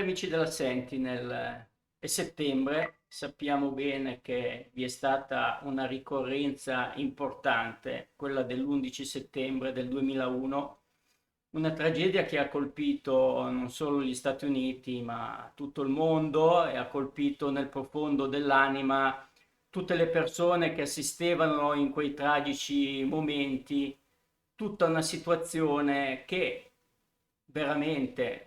amici della Sentinel, è settembre, sappiamo bene che vi è stata una ricorrenza importante, quella dell'11 settembre del 2001, una tragedia che ha colpito non solo gli Stati Uniti, ma tutto il mondo e ha colpito nel profondo dell'anima tutte le persone che assistevano in quei tragici momenti, tutta una situazione che veramente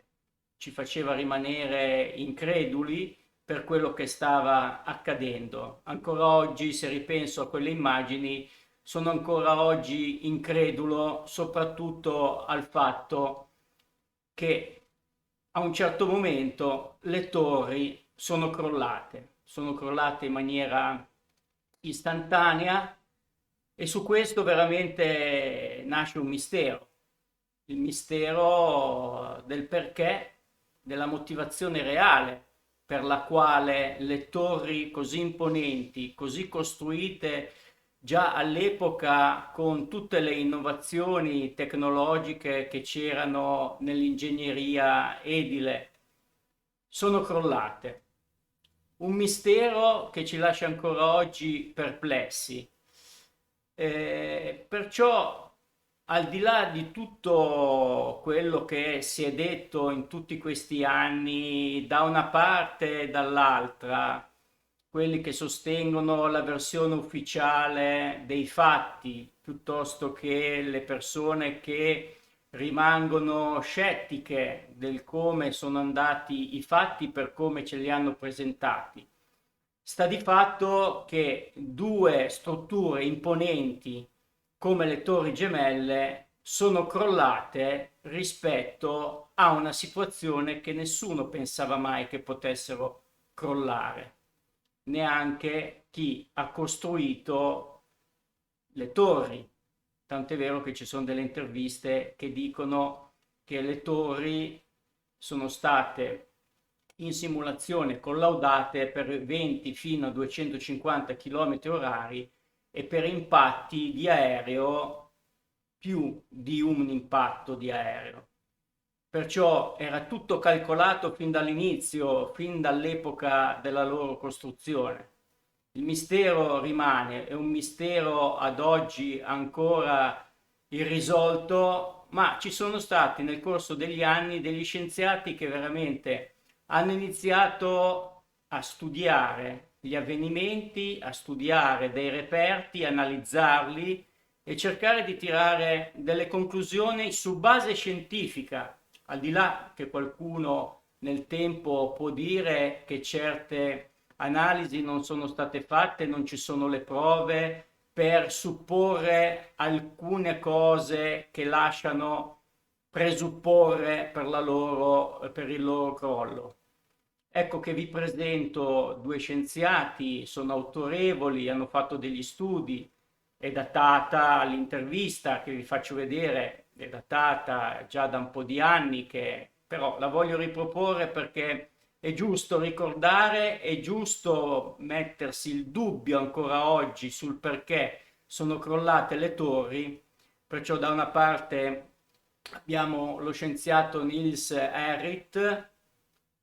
ci faceva rimanere increduli per quello che stava accadendo. Ancora oggi, se ripenso a quelle immagini, sono ancora oggi incredulo, soprattutto al fatto che a un certo momento le torri sono crollate in maniera istantanea e su questo veramente nasce un mistero, il mistero del perché, della motivazione reale per la quale le torri così imponenti, così costruite già all'epoca con tutte le innovazioni tecnologiche che c'erano nell'ingegneria edile, sono crollate. Un mistero che ci lascia ancora oggi perplessi. Perciò, al di là di tutto quello che si è detto in tutti questi anni, da una parte e dall'altra, quelli che sostengono la versione ufficiale dei fatti, piuttosto che le persone che rimangono scettiche del come sono andati i fatti per come ce li hanno presentati. Sta di fatto che due strutture imponenti come le Torri Gemelle sono crollate rispetto a una situazione che nessuno pensava mai che potessero crollare, neanche chi ha costruito le torri. Tant'è vero che ci sono delle interviste che dicono che le torri sono state in simulazione collaudate per 20 fino a 250 km orari e per impatti di aereo più di un impatto di aereo. Perciò era tutto calcolato fin dall'inizio, fin dall'epoca della loro costruzione. Il mistero rimane, è un mistero ad oggi ancora irrisolto, ma ci sono stati nel corso degli anni degli scienziati che veramente hanno iniziato a studiare gli avvenimenti, a studiare dei reperti, analizzarli e cercare di tirare delle conclusioni su base scientifica, al di là che qualcuno nel tempo può dire che certe analisi non sono state fatte, non ci sono le prove per supporre alcune cose che lasciano presupporre per il loro crollo. Ecco che vi presento due scienziati, sono autorevoli, hanno fatto degli studi, è datata l'intervista che vi faccio vedere, è datata già da un po' di anni, che però la voglio riproporre perché è giusto ricordare, è giusto mettersi il dubbio ancora oggi sul perché sono crollate le torri. Perciò da una parte abbiamo lo scienziato Niels Herrit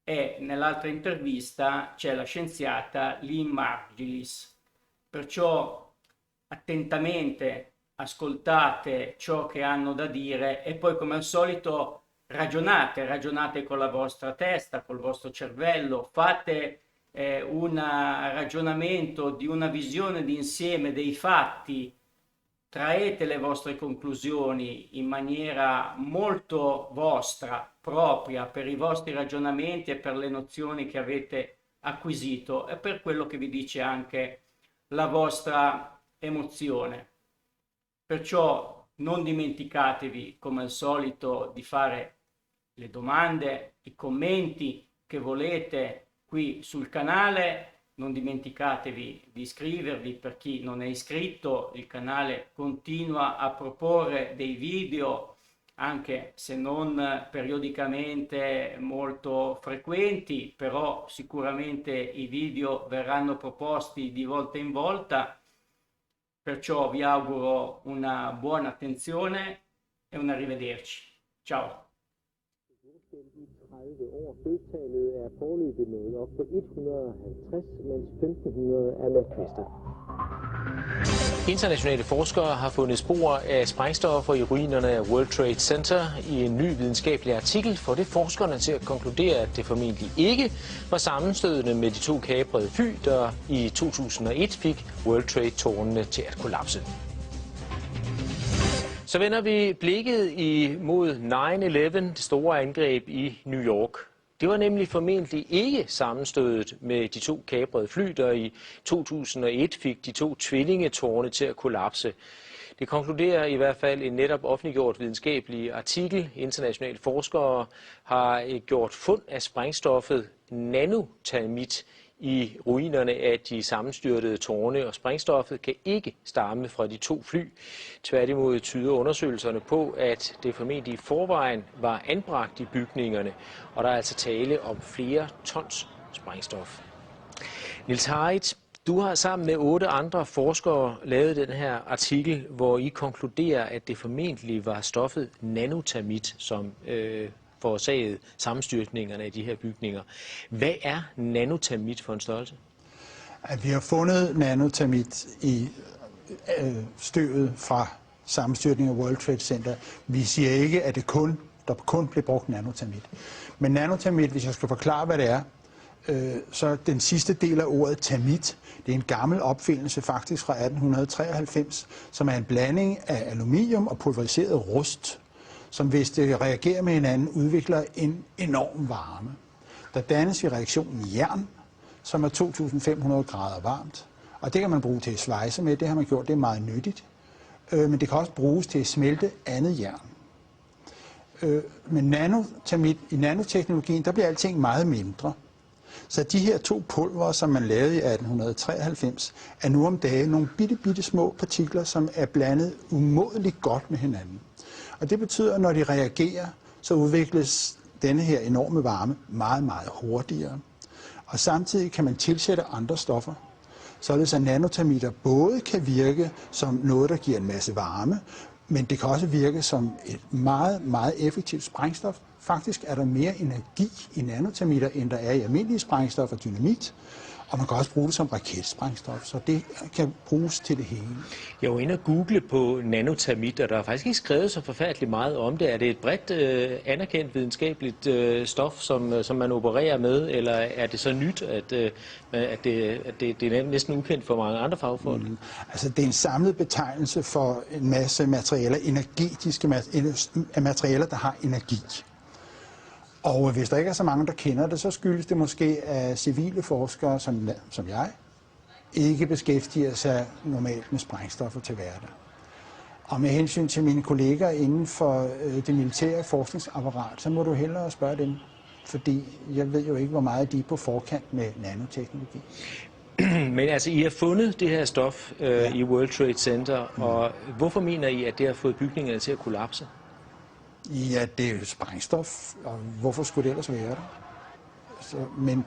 e nell'altra intervista c'è la scienziata Lynn Margulis. Perciò attentamente ascoltate ciò che hanno da dire e poi come al solito ragionate con la vostra testa, col vostro cervello, fate un ragionamento di una visione d'insieme dei fatti, traete le vostre conclusioni in maniera molto vostra, propria, per i vostri ragionamenti e per le nozioni che avete acquisito e per quello che vi dice anche la vostra emozione. Perciò non dimenticatevi, come al solito, di fare le domande, i commenti che volete qui sul canale. Non dimenticatevi di iscrivervi per chi non è iscritto, il canale continua a proporre dei video, anche se non periodicamente molto frequenti, però sicuramente i video verranno proposti di volta in volta. Perciò vi auguro una buona attenzione e un arrivederci. Ciao. 30 år. Dødstallet er foreløbig nået op på 150, mens 1500 er meldt mistet. Internationale forskere har fundet spor af sprængstoffer i ruinerne af World Trade Center. I en ny videnskabelig artikel får det forskerne til at konkludere, at det formentlig ikke var sammenstødende med de to kaprede fly, der i 2001 fik World Trade-tårnene til at kollapse. Så vender vi blikket imod 9/11, det store angreb i New York. Det var nemlig formentlig ikke sammenstødet med de to kaprede fly, der i 2001 fik de to tvillingetårne til at kollapse. Det konkluderer i hvert fald en netop offentliggjort videnskabelig artikel. Internationale forskere har gjort fund af sprængstoffet nanotermit i ruinerne af de sammenstyrtede tårne, og sprængstoffet kan ikke stamme fra de to fly. Tværtimod tyder undersøgelserne på, at det formentlig i forvejen var anbragt i bygningerne, og der er altså tale om flere tons sprængstof. Niels Harrit, du har sammen med 8 andre forskere lavet den her artikel, hvor I konkluderer, at det formentlig var stoffet nanotermit, som forårsagede sammenstyrtningerne af de her bygninger. Hvad er nanotermit for en størrelse? At vi har fundet nanotermit i støvet fra sammenstyrtningen af World Trade Center. Vi siger ikke, at der kun blev brugt nanotermit. Men nanotermit, hvis jeg skal forklare, hvad det er, så den sidste del af ordet termit, det er en gammel opfindelse faktisk fra 1893, som er en blanding af aluminium og pulveriseret rust, som hvis det reagerer med hinanden, udvikler en enorm varme. Der dannes i reaktionen jern, som er 2500 grader varmt, og det kan man bruge til at svejse med, det har man gjort, det er meget nyttigt, men det kan også bruges til at smelte andet jern. Men i nanoteknologien, der bliver alting meget mindre. Så de her to pulver, som man lavede i 1893, er nu om dagen nogle bitte små partikler, som er blandet umådeligt godt med hinanden. Og det betyder, at når de reagerer, så udvikles denne her enorme varme meget hurtigere. Og samtidig kan man tilsætte andre stoffer, således at nanotermitter både kan virke som noget, der giver en masse varme, men det kan også virke som et meget effektivt sprængstof. Faktisk er der mere energi i nanotermitter, end der er i almindelige sprængstoffer og dynamit. Og man kan også bruge det som raketsprængstof, så det kan bruges til det hele. Jeg var inde og google på nanotermit, og der er faktisk ikke skrevet så forfærdeligt meget om det. Er det et bredt anerkendt videnskabeligt stof, som man opererer med, eller er det så nyt, at det er næsten ukendt for mange andre fagfolk? Altså, det er en samlet betegnelse for en masse materialer, energetiske materialer, der har energi. Og hvis der ikke er så mange, der kender det, så skyldes det måske, at civile forskere, som jeg, ikke beskæftiger sig normalt med sprængstoffer til hverdag. Og med hensyn til mine kolleger inden for det militære forskningsapparat, så må du hellere spørge dem, fordi jeg ved jo ikke, hvor meget de er på forkant med nanoteknologi. Men altså, I har fundet det her stof i World Trade Center, og hvorfor mener I, at det har fået bygningerne til at kollapse? Ja, det er jo sprængstof, og hvorfor skulle det ellers være der? Men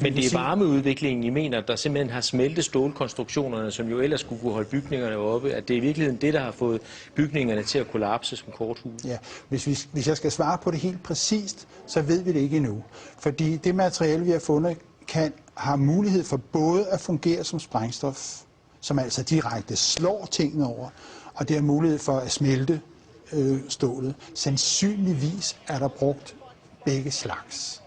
det er varmeudviklingen, I mener, der simpelthen har smeltet stålkonstruktionerne, som jo ellers skulle kunne holde bygningerne oppe, at det er i virkeligheden det, der har fået bygningerne til at kollapse som korthus? Ja, hvis jeg skal svare på det helt præcist, så ved vi det ikke endnu. Fordi det materiale, vi har fundet, har mulighed for både at fungere som sprængstof, som altså direkte slår tingene over, og det har mulighed for at smelte stålet. Sandsynligvis er der brugt begge slags.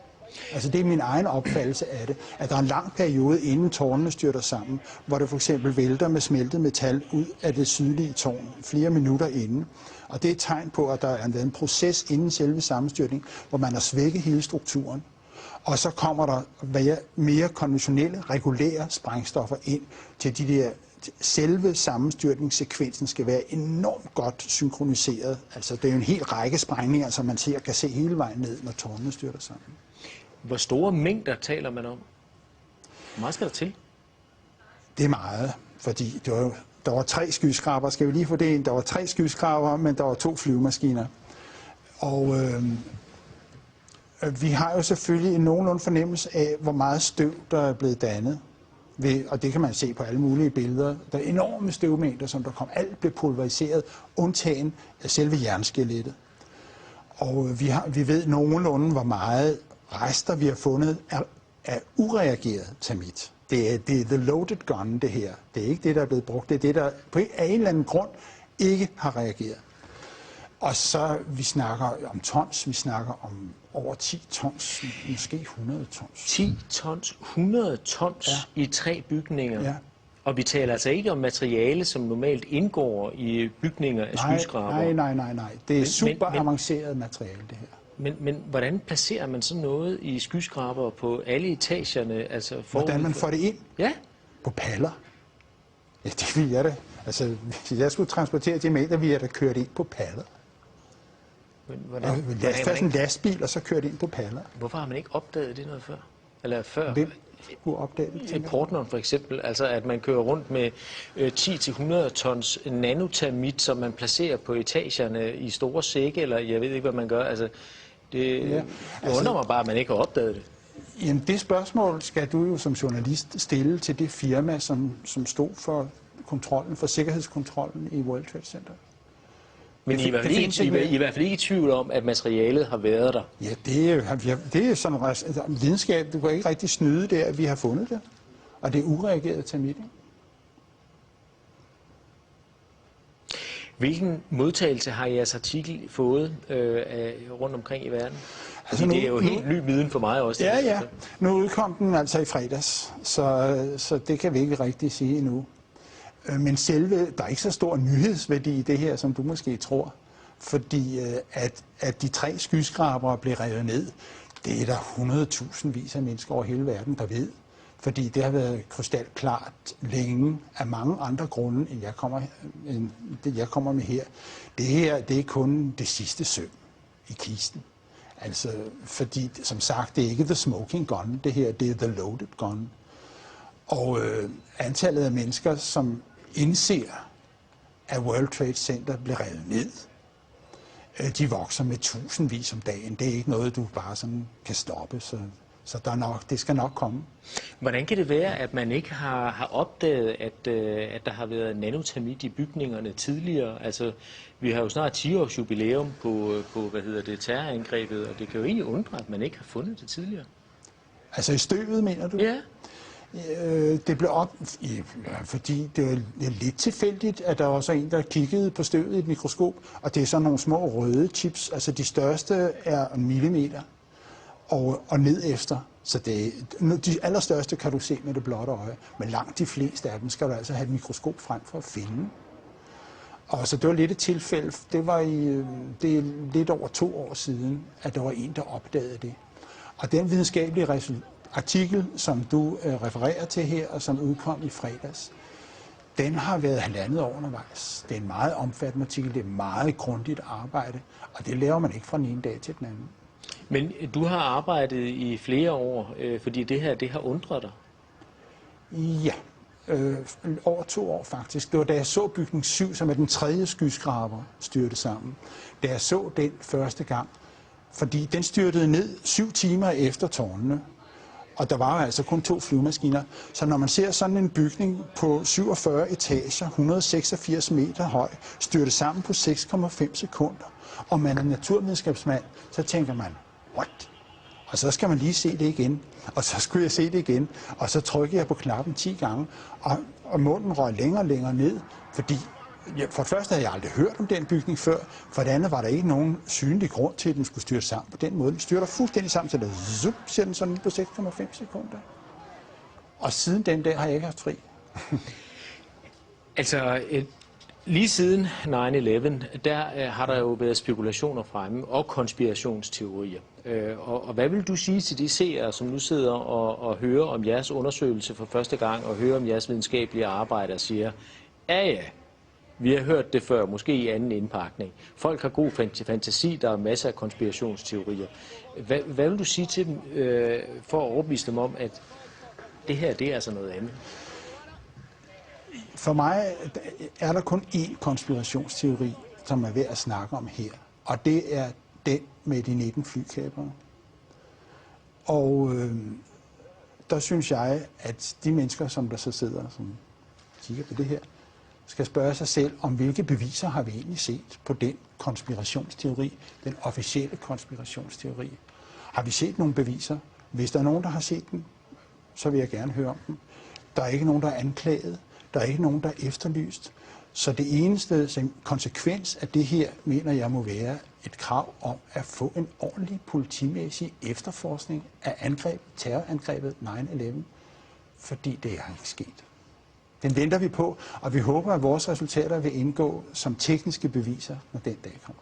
Altså det er min egen opfattelse af det, at der er en lang periode inden tårnene styrter sammen, hvor det for eksempel vælter med smeltet metal ud af det sydlige tårn flere minutter inden. Og det er et tegn på, at der er en proces inden selve sammenstyrtning, hvor man har svækket hele strukturen. Og så kommer der mere konventionelle, regulære sprængstoffer ind til de der. Selve sammenstyrtningssekvensen skal være enormt godt synkroniseret. Altså det er jo en hel række sprængninger, som man kan se hele vejen ned, når tårnene styrter sammen. Hvor store mængder taler man om? Hvor meget skal der til? Det er meget, fordi der var 3 skyskraber. Skal vi lige få det ind? Der var 3 skyskraber, men der var 2 flyvemaskiner. Og vi har jo selvfølgelig en nogenlunde fornemmelse af, hvor meget støv, der er blevet dannet. Og det kan man se på alle mulige billeder. Der er enorme støvmængder, som der kom. Alt blev pulveriseret, undtagen af selve jernskelettet. Og vi ved nogenlunde, hvor meget rester vi har fundet af ureageret termit. Det er the loaded gun, det her. Det er ikke det, der er blevet brugt. Det er det, der på af en eller anden grund ikke har reageret. Og så, vi snakker om tons, vi snakker om over 10 tons, måske 100 tons. 10 tons, 100 tons i 3 bygninger. Ja. Og vi taler altså ikke om materiale, som normalt indgår i bygninger af skyskrabere. Nej. Det er super avanceret materiale, det her. Men hvordan placerer man sådan noget i skyskrabere på alle etagerne? Altså hvordan man får det ind? Ja. På paller? Ja, det vil jeg da. Altså, hvis jeg skulle transportere de meter, ville jeg da køre det ind på paller. Først en lastbil, og så køre det ind på paller. Hvorfor har man ikke opdaget det noget før? Eller før? Hvem skulle opdage det? Portneren for eksempel, altså at man kører rundt med 10-100 tons nanotermit, som man placerer på etagerne i store sække, eller jeg ved ikke, hvad man gør. Altså, det undrer mig bare, at man ikke har opdaget det. Jamen, det spørgsmål skal du jo som journalist stille til det firma, som stod for kontrollen, for sikkerhedskontrollen i World Trade Center. Men I er i hvert fald ikke i tvivl om, at materialet har været der. Ja, det er sådan videnskab. Du kan ikke rigtig snyde det, at vi har fundet det. Og det er ureageret termit. Hvilken modtagelse har jeres artikel fået rundt omkring i verden? Altså det er jo helt ny viden for mig også. Ja. Nu udkom den altså i fredags, så det kan vi ikke rigtig sige endnu. Men der er ikke så stor nyhedsværdi i det her, som du måske tror. Fordi at de 3 skyskrabere blev revet ned, det er der 100.000 vis af mennesker over hele verden, der ved. Fordi det har været krystalklart længe af mange andre grunde, end jeg kommer med her. Det her, det er kun det sidste søm i kisten. Altså, fordi, som sagt, det er ikke the smoking gun, det her, det er the loaded gun. Og antallet af mennesker, som indser, at World Trade Center blev revet ned, de vokser med tusindvis om dagen. Det er ikke noget, du bare sådan kan stoppe, så det skal nok komme. Hvordan kan det være, at man ikke har opdaget, at der har været nanotermit i bygningerne tidligere? Altså, vi har jo snart 10 års jubilæum på terrorangrebet, og det kan jo egentlig undre, at man ikke har fundet det tidligere. Altså i støvet, mener du? Ja. Det blev fordi det var lidt tilfældigt, at der var så en, der kiggede på støvet i et mikroskop, og det er sådan nogle små røde chips, altså de største er en millimeter og ned efter. Så de allerstørste kan du se med det blotte øje, men langt de fleste af dem skal du altså have et mikroskop frem for at finde. Og så det var lidt et tilfælde, det er lidt over 2 år siden, at der var en, der opdagede det. Og den videnskabelige artikel, som du refererer til her, og som udkom i fredags, den har været 1,5 år undervejs. Det er en meget omfattende artikel, det er meget grundigt arbejde, og det laver man ikke fra den ene dag til den anden. Men du har arbejdet i flere år, fordi det her, det har undret dig? Ja, over 2 år faktisk. Det var da jeg så bygning 7, som er den 3. skyskraber, styrte sammen. Da jeg så den første gang, fordi den styrtede ned 7 timer efter tårnene, og der var altså kun 2 flyvemaskiner. Så når man ser sådan en bygning på 47 etager, 186 meter høj, styrte sammen på 6,5 sekunder, og man er naturvidenskabsmand, så tænker man, what? Og så skal man lige se det igen, og så skulle jeg se det igen, og så trykkede jeg på knappen 10 gange, og munden røg længere og længere ned, fordi for det første havde jeg aldrig hørt om den bygning før, for det andet var der ikke nogen synlig grund til, at den skulle styre sammen på den måde. Den styrter fuldstændig sammen, så der siger den sådan på 6,5 sekunder. Og siden den dag har jeg ikke haft fri. Altså, lige siden 9/11, der har der jo været spekulationer fremme og konspirationsteorier. Og hvad vil du sige til de seere, som nu sidder og hører om jeres undersøgelse for første gang, og hører om jeres videnskabelige arbejde og siger, ja, vi har hørt det før, måske i anden indpakning. Folk har god fantasi, der er masser af konspirationsteorier. Hvad vil du sige til dem, for at overbevise dem om, at det her, det er altså noget andet? For mig er der kun én konspirationsteori, som er værd at snakke om her. Og det er den med de 19 flykapere. Og der synes jeg, at de mennesker, som der så sidder, som kigger på det her, skal spørge sig selv, om hvilke beviser har vi egentlig set på den konspirationsteori, den officielle konspirationsteori. Har vi set nogle beviser? Hvis der er nogen, der har set dem, så vil jeg gerne høre om dem. Der er ikke nogen, der er anklaget. Der er ikke nogen, der er efterlyst. Så det eneste som konsekvens af det her, mener jeg, må være et krav om at få en ordentlig politimæssig efterforskning af terrorangrebet 9/11, fordi det er ikke sket. Den venter vi på, og vi håber, at vores resultater vil indgå som tekniske beviser, når den dag kommer.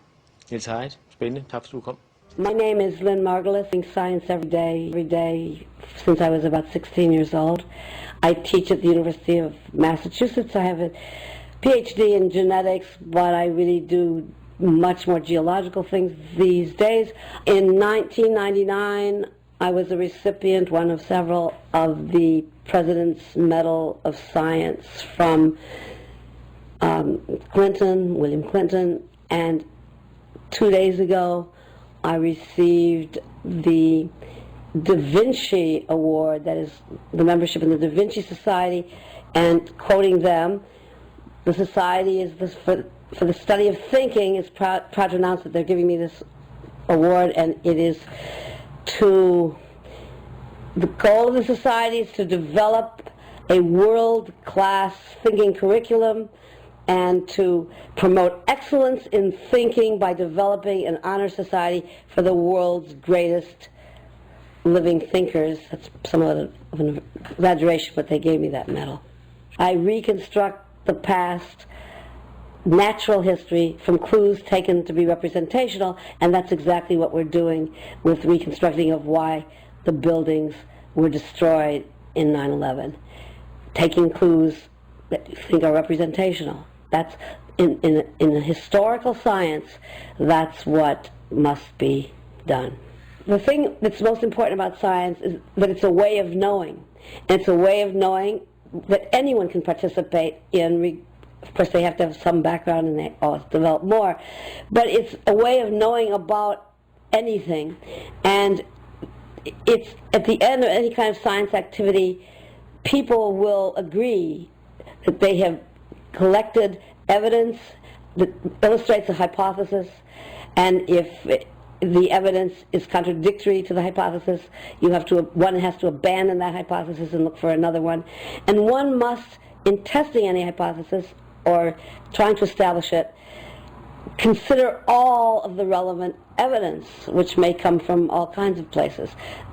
Niels Heidt, spændende. Tak fordi du kom. My name is Lynn Margulis. I science every day since I was about 16 years old. I teach at the University of Massachusetts. I have a PhD in genetics, but I really do much more geological things these days. In 1999, I was a recipient, one of several, of the President's Medal of Science from William Clinton, and 2 days ago I received the Da Vinci Award, that is the membership in the Da Vinci Society, and quoting them, the society is for the study of thinking is proud to announce that they're giving me this award, and it is the goal of the society is to develop a world-class thinking curriculum and to promote excellence in thinking by developing an honor society for the world's greatest living thinkers. That's somewhat of an exaggeration, but they gave me that medal. I reconstruct the past, natural history, from clues taken to be representational, and that's exactly what we're doing with reconstructing of why the buildings were destroyed in 9/11. Taking clues that you think are representational. That's in historical science, that's what must be done. The thing that's most important about science is that it's a way of knowing. And it's a way of knowing that anyone can participate in. Of course, they have to have some background and they always develop more. But it's a way of knowing about anything. And it's at the end of any kind of science activity, people will agree that they have collected evidence that illustrates a hypothesis, and if the evidence is contradictory to the hypothesis, one has to abandon that hypothesis and look for another one. And one must, in testing any hypothesis or trying to establish it, consider all of the relevant evidence, which may come from all kinds of places,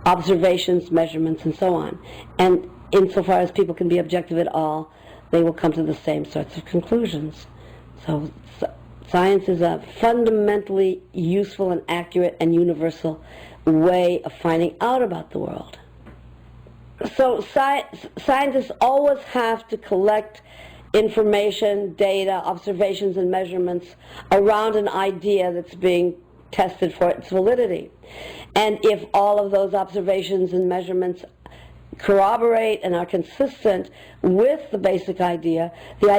observations, measurements, and so on. And insofar as people can be objective at all, they will come to the same sorts of conclusions. So science is a fundamentally useful and accurate and universal way of finding out about the world. So scientists always have to collect information, data, observations, and measurements around an idea that's being tested for its validity. And if all of those observations and measurements corroborate and are consistent with the basic idea, the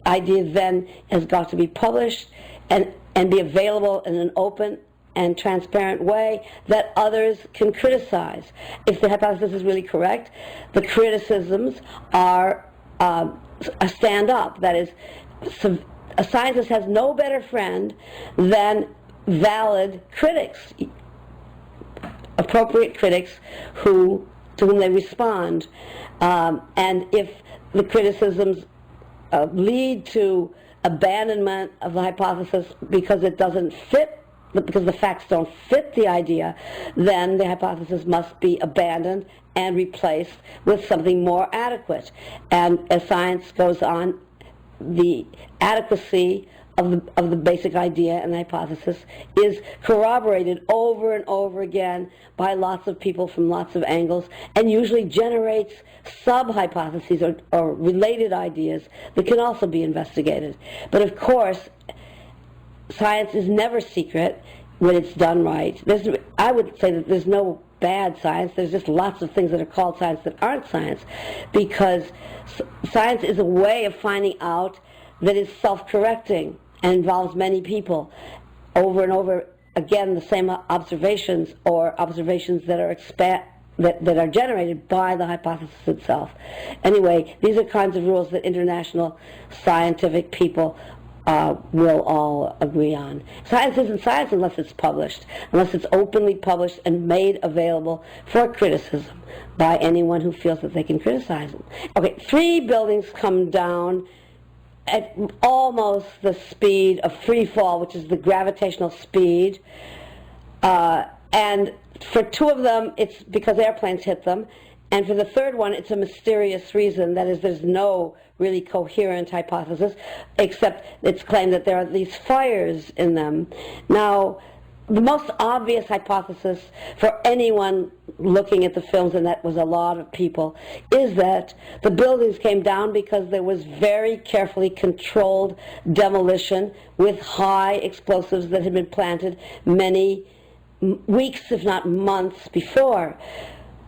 idea then has got to be published and be available in an open and transparent way that others can criticize. If the hypothesis is really correct, the criticisms are a stand up. That is, a scientist has no better friend than valid critics, appropriate critics to whom they respond. And if the criticisms lead to abandonment of the hypothesis because it doesn't fit, because the facts don't fit the idea, then the hypothesis must be abandoned and replaced with something more adequate. And as science goes on, the adequacy of the basic idea and the hypothesis is corroborated over and over again by lots of people from lots of angles, and usually generates sub-hypotheses or related ideas that can also be investigated. But of course, science is never secret when it's done right. I would say that there's no bad science. There's just lots of things that are called science that aren't science, because science is a way of finding out that is self-correcting and involves many people over and over again, the same observations, or observations that are that are generated by the hypothesis itself. Anyway, these are kinds of rules that international scientific people will all agree on. Science isn't science unless it's published, unless it's openly published and made available for criticism by anyone who feels that they can criticize them. Okay, 3 buildings come down at almost the speed of free fall, which is the gravitational speed, and for 2 of them it's because airplanes hit them, and for the 3rd one it's a mysterious reason. That is, there's no really coherent hypothesis, except it's claimed that there are these fires in them. Now, the most obvious hypothesis for anyone looking at the films, and that was a lot of people, is that the buildings came down because there was very carefully controlled demolition with high explosives that had been planted many weeks, if not months, before.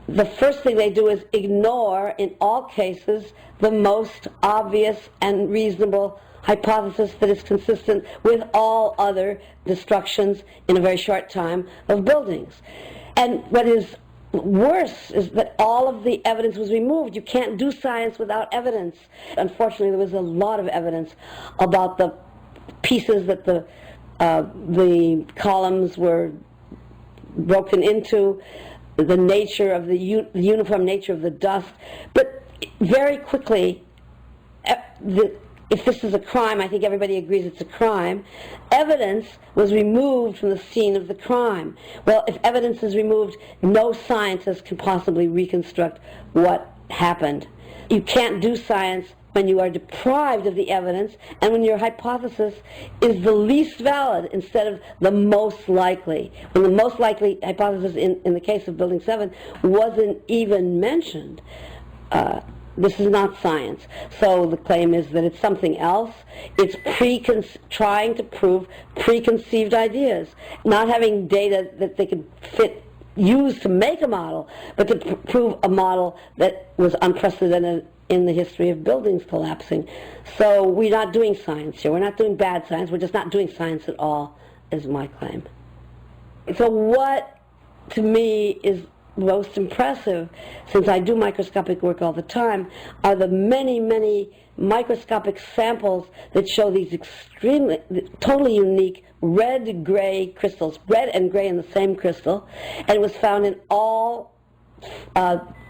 The first thing they do is ignore, in all cases, the most obvious and reasonable hypothesis that is consistent with all other destructions in a very short time of buildings. And what is worse is that all of the evidence was removed. You can't do science without evidence. Unfortunately, there was a lot of evidence about the pieces that the columns were broken into, the nature of the uniform nature of the dust. But very quickly, if this is a crime, I think everybody agrees it's a crime, evidence was removed from the scene of the crime. Well, if evidence is removed, no scientist can possibly reconstruct what happened. You can't do science when you are deprived of the evidence and when your hypothesis is the least valid instead of the most likely. When the most likely hypothesis in the case of Building 7 wasn't even mentioned. This is not science. So the claim is that it's something else. It's trying to prove preconceived ideas, not having data that they can use to make a model, but to prove a model that was unprecedented in the history of buildings collapsing. So we're not doing science here. We're not doing bad science. We're just not doing science at all, is my claim. So what, to me, is most impressive, since I do microscopic work all the time, are the many, many microscopic samples that show these extremely, totally unique red-gray crystals, red and gray in the same crystal, and it was found in all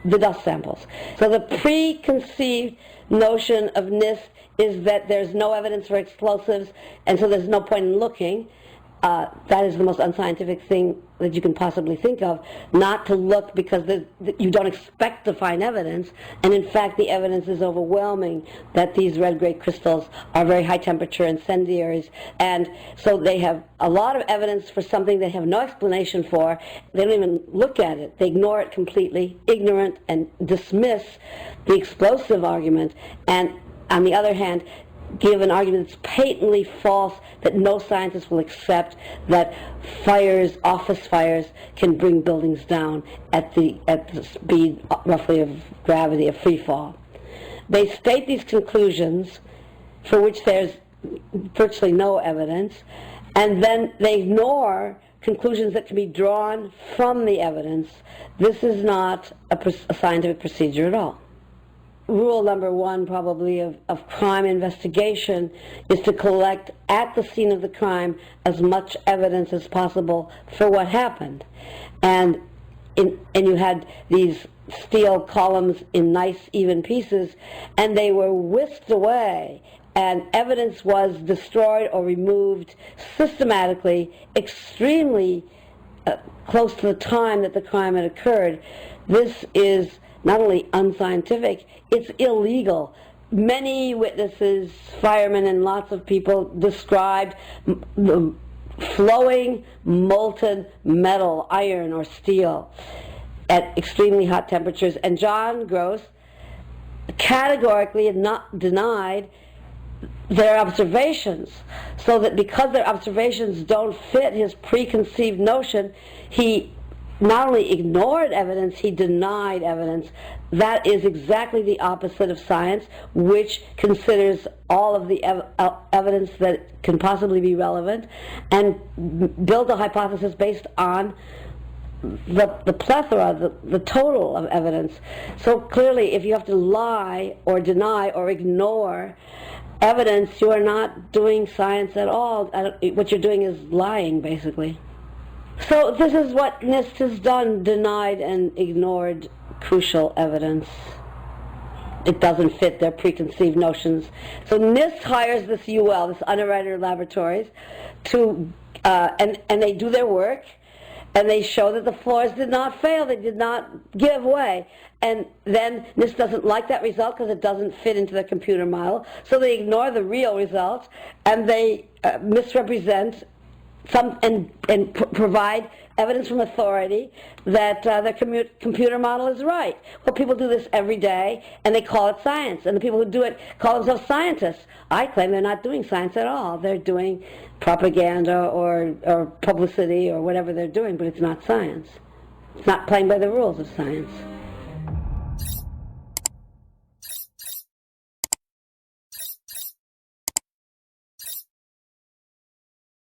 the dust samples. So the preconceived notion of NIST is that there's no evidence for explosives, and so there's no point in looking. That is the most unscientific thing that you can possibly think of, not to look because you don't expect to find evidence, and in fact the evidence is overwhelming that these red-gray crystals are very high-temperature incendiaries, and so they have a lot of evidence for something they have no explanation for. They don't even look at it. They ignore it completely, ignorant, and dismiss the explosive argument, and on the other hand, give an argument that's patently false, that no scientist will accept, that fires, office fires, can bring buildings down at the speed roughly of gravity, of free fall. They state these conclusions for which there's virtually no evidence, and then they ignore conclusions that can be drawn from the evidence. This is not a scientific procedure at all. Rule number 1 probably of crime investigation is to collect at the scene of the crime as much evidence as possible for what happened. And you had these steel columns in nice even pieces, and they were whisked away, and evidence was destroyed or removed systematically, extremely close to the time that the crime had occurred. This is not only unscientific, it's illegal. Many witnesses, firemen and lots of people, described the flowing molten metal, iron or steel, at extremely hot temperatures. And John Gross categorically had not denied their observations, so that because their observations don't fit his preconceived notion, he not only ignored evidence, he denied evidence. That is exactly the opposite of science, which considers all of the evidence that can possibly be relevant and build a hypothesis based on the plethora, the total of evidence. So clearly, if you have to lie or deny or ignore evidence, you are not doing science at all. What you're doing is lying, basically. So this is what NIST has done, denied and ignored crucial evidence. It doesn't fit their preconceived notions. So NIST hires this UL, this underwriter laboratories, to and they do their work, and they show that the floors did not fail, they did not give way. And then NIST doesn't like that result because it doesn't fit into the computer model, so they ignore the real results, and they misrepresent and provide evidence from authority that the computer model is right. Well, people do this every day, and they call it science. And the people who do it call themselves scientists. I claim they're not doing science at all. They're doing propaganda or publicity or whatever they're doing, but it's not science. It's not playing by the rules of science.